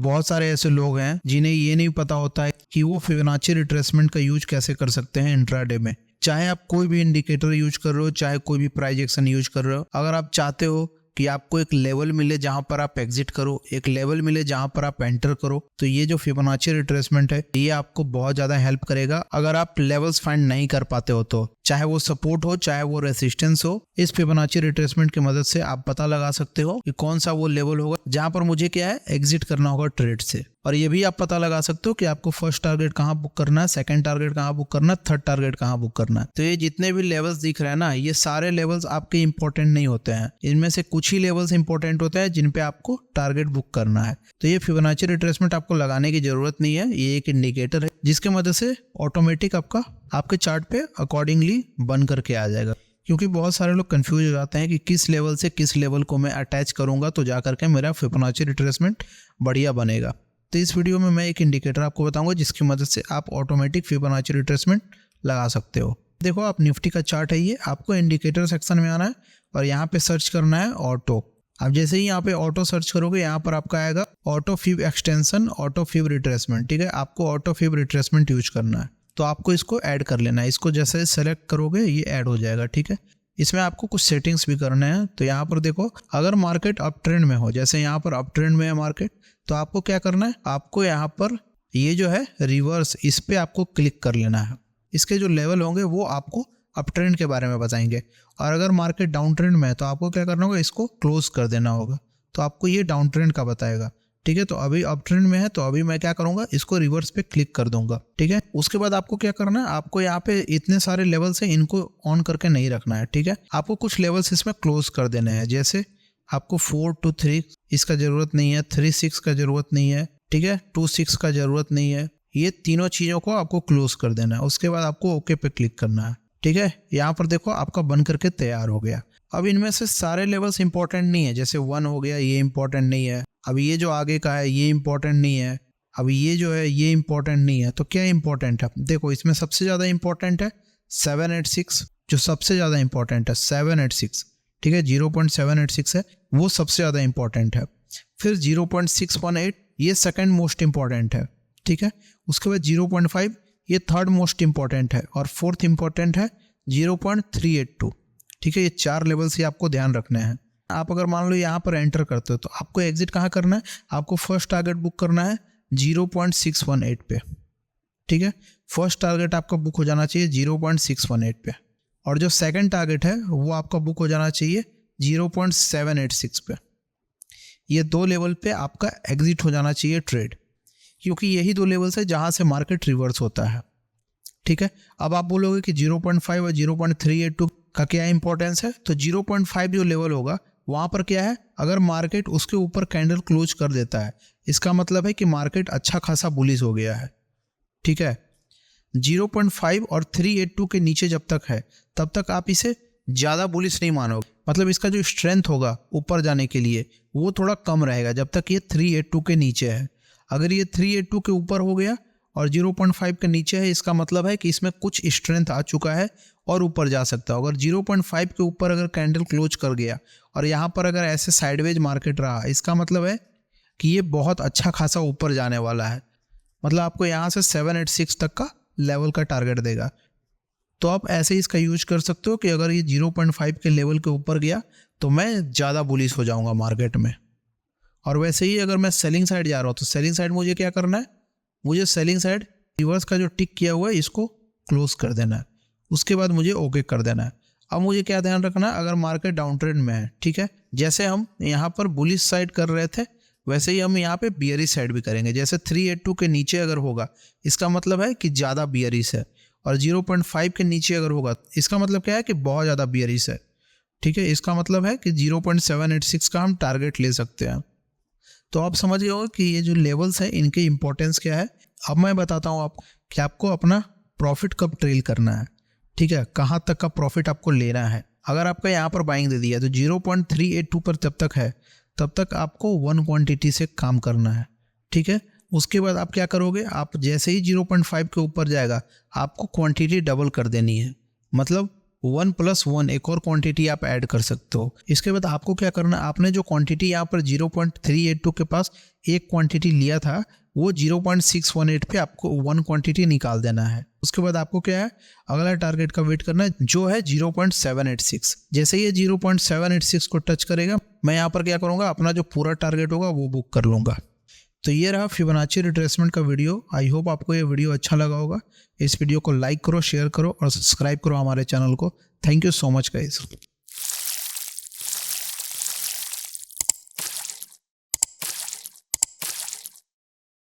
बहुत सारे ऐसे लोग हैं जिन्हें ये नहीं पता होता है कि वो फिबोनाची रिट्रेसमेंट का यूज कैसे कर सकते हैं इंट्राडे में। चाहे आप कोई भी इंडिकेटर यूज कर रहे हो, चाहे कोई भी प्राइस एक्शन यूज कर रहे हो, अगर आप चाहते हो कि आपको एक लेवल मिले जहां पर आप एग्जिट करो, एक लेवल मिले जहां पर आप एंटर करो, तो ये जो फिबोनाची रिट्रेसमेंट है ये आपको बहुत ज्यादा हेल्प करेगा। अगर आप लेवल्स फाइंड नहीं कर पाते हो तो चाहे वो सपोर्ट हो चाहे वो रेसिस्टेंस हो, इस फिबोनाची रिट्रेसमेंट की मदद से आप पता लगा सकते हो कि कौन सा वो लेवल होगा जहां पर मुझे क्या है एग्जिट करना होगा ट्रेड से। और ये भी आप पता लगा सकते हो कि आपको फर्स्ट टारगेट कहाँ बुक करना है, सेकंड टारगेट कहाँ बुक करना है, थर्ड टारगेट कहाँ बुक करना है। तो ये जितने भी लेवल्स दिख रहे हैं ना, ये सारे लेवल्स आपके इंपॉर्टेंट नहीं होते हैं। इनमें से कुछ ही लेवल्स इंपॉर्टेंट होते हैं जिन पे आपको टारगेट बुक करना है। तो ये फिबोनाची रिट्रेसमेंट आपको लगाने की जरूरत नहीं है, ये एक इंडिकेटर है जिसकी मदद से ऑटोमेटिक आपके चार्ट पे अकॉर्डिंगली बन करके आ जाएगा। क्योंकि बहुत सारे लोग कंफ्यूज हो जाते हैं कि किस लेवल से किस लेवल को मैं अटैच करूंगा तो जा करके मेरा फिबोनाची रिट्रेसमेंट बढ़िया बनेगा। तो इस वीडियो में मैं एक इंडिकेटर आपको बताऊंगा जिसकी मदद से आप ऑटोमेटिक फिबोनाची रिट्रेसमेंट लगा सकते हो। देखो, आप निफ्टी का चार्ट है ये, आपको इंडिकेटर सेक्शन में आना है और यहाँ पे सर्च करना है ऑटो। आप जैसे ही यहाँ पे ऑटो सर्च करोगे यहाँ पर आपका आएगा auto fib extension, auto fib retracement. ठीक है, आपको ऑटो फिब रिट्रेसमेंट यूज करना है तो आपको इसको ऐड कर लेना है। इसको जैसे सेलेक्ट करोगे ये ऐड हो जाएगा। ठीक है, इसमें आपको कुछ सेटिंग्स भी करने हैं। तो यहाँ पर देखो, अगर मार्केट अप ट्रेंड में हो, जैसे यहाँ पर अप ट्रेंड में है मार्केट, तो आपको क्या करना है, आपको यहाँ पर ये जो है रिवर्स, इस पे आपको क्लिक कर लेना है। इसके जो लेवल होंगे वो आपको अप ट्रेंड के बारे में बताएंगे। और अगर मार्केट डाउन ट्रेंड में है तो आपको क्या करना होगा, इसको क्लोज कर देना होगा, तो आपको ये डाउन ट्रेंड का बताएगा। ठीक है, तो अभी अप ट्रेंड में है तो अभी मैं क्या करूंगा, इसको रिवर्स पे क्लिक कर दूंगा। ठीक है, उसके बाद आपको क्या करना है, आपको यहाँ पे इतने सारे लेवल्स हैं, इनको ऑन करके नहीं रखना है। ठीक है, आपको कुछ लेवल्स इसमें क्लोज कर देने हैं। जैसे आपको 4 to 3 इसका जरूरत नहीं है, 3 6 का जरूरत नहीं है, ठीक है, 2 6 का जरूरत नहीं है। ये तीनों चीजों को आपको क्लोज कर देना है। उसके बाद आपको ओके पे क्लिक करना है। ठीक है, यहाँ पर देखो आपका बन करके तैयार हो गया। अब इनमें से सारे लेवल्स इंपॉर्टेंट नहीं है, जैसे 1 हो गया ये इंपॉर्टेंट नहीं है, अब ये जो आगे का है ये इंपॉर्टेंट नहीं है, अब ये जो है ये इंपॉर्टेंट नहीं है। तो क्या इंपॉर्टेंट है, देखो इसमें सबसे ज्यादा इंपॉर्टेंट है 786, जो सबसे ज्यादा इंपॉर्टेंट है 786। ठीक है, 0.786 है वो सबसे ज्यादा इंपॉर्टेंट है। फिर 0.618 ये सेकंड मोस्ट इंपॉर्टेंट है। ठीक है, उसके बाद 0.5 ये थर्ड मोस्ट इंपॉर्टेंट है और फोर्थ इंपॉर्टेंट है 0.382। ठीक है, ये 4 लेवल्स ही आपको ध्यान रखने हैं। आप अगर मान लो यहाँ पर एंटर करते हो तो आपको एग्जिट कहाँ करना है, आपको फर्स्ट टारगेट बुक करना है 0.618 पे। ठीक है, फर्स्ट टारगेट आपका बुक हो जाना चाहिए 0.618 पे, और जो सेकंड टारगेट है वो आपका बुक हो जाना चाहिए 0.786 पे। ये 2 लेवल पे आपका एग्जिट हो जाना चाहिए ट्रेड, क्योंकि यही 2 लेवल्स है जहां से मार्केट रिवर्स होता है। ठीक है, अब आप बोलोगे कि 0.5 और 0.382 का क्या इंपॉर्टेंस है, तो 0.5 जो लेवल होगा वहां पर क्या है, अगर मार्केट उसके ऊपर कैंडल क्लोज कर देता है इसका मतलब है कि मार्केट अच्छा खासा बुलिश हो गया है। ठीक है, 0.5 और 382 के नीचे जब तक है तब तक आप इसे ज्यादा बुलिश नहीं मानोगे, मतलब इसका जो स्ट्रेंथ होगा ऊपर जाने के लिए वो थोड़ा कम रहेगा जब तक ये 382 के नीचे है। अगर ये 382 के ऊपर हो गया और 0.5 के नीचे है, इसका मतलब है कि इसमें कुछ स्ट्रेंथ आ चुका है और ऊपर जा सकता है। अगर 0.5 के ऊपर अगर कैंडल क्लोज कर गया और यहाँ पर अगर ऐसे साइडवेज मार्केट रहा, इसका मतलब है कि ये बहुत अच्छा खासा ऊपर जाने वाला है। मतलब आपको यहाँ से 786 तक का लेवल का टारगेट देगा। तो आप ऐसे इसका यूज कर सकते हो कि अगर ये 0.5 के लेवल के ऊपर गया तो मैं ज़्यादा बुलिश हो जाऊँगा मार्केट में। और वैसे ही अगर मैं सेलिंग साइड जा रहा हूँ तो सेलिंग साइड मुझे क्या करना है, मुझे सेलिंग साइड रिवर्स का जो टिक किया हुआ है इसको क्लोज कर देना है, उसके बाद मुझे ओके कर देना है। अब मुझे क्या ध्यान रखना है, अगर मार्केट डाउन ट्रेंड में है, ठीक है, जैसे हम यहाँ पर बुलिश साइड कर रहे थे वैसे ही हम यहाँ पे बियरिश साइड भी करेंगे। जैसे 382 के नीचे अगर होगा इसका मतलब है कि ज़्यादा बियरिश है, और 0.5 के नीचे अगर होगा इसका मतलब क्या है कि बहुत ज़्यादा बियरिश है। ठीक है, इसका मतलब है कि 0.786 का हम टारगेट ले सकते हैं। तो आप समझ गए हो कि ये जो लेवल्स है इनके इंपॉर्टेंस क्या है। अब मैं बताता हूँ आपको कि आपको अपना प्रॉफिट कब ट्रेल करना है। ठीक है, कहाँ तक का प्रॉफिट आपको लेना है। अगर आपका यहाँ पर बाइंग दे दिया तो 0.382 पर जब तक है तब तक आपको 1 क्वांटिटी से काम करना है। ठीक है, उसके बाद आप क्या करोगे, आप जैसे ही 0.5 के ऊपर जाएगा आपको क्वांटिटी डबल कर देनी है। मतलब 1+1 एक और क्वांटिटी आप ऐड कर सकते हो। इसके बाद आपको क्या करना है, आपने जो क्वांटिटी यहाँ पर 0.382 के पास एक क्वांटिटी लिया था, वो 0.618 पे आपको 1 क्वांटिटी निकाल देना है। उसके बाद आपको क्या है, अगला टारगेट का वेट करना है जो है 0.786। जैसे ये 0.786 को टच करेगा, मैं यहाँ पर क्या करूँगा, अपना जो पूरा टारगेट होगा वो बुक कर लूँगा। तो ये रहा फिबोनाची रिट्रेसमेंट का वीडियो। आई होप आपको ये वीडियो अच्छा लगा होगा। इस वीडियो को लाइक करो, शेयर करो और सब्सक्राइब करो हमारे चैनल को। Thank you so much guys.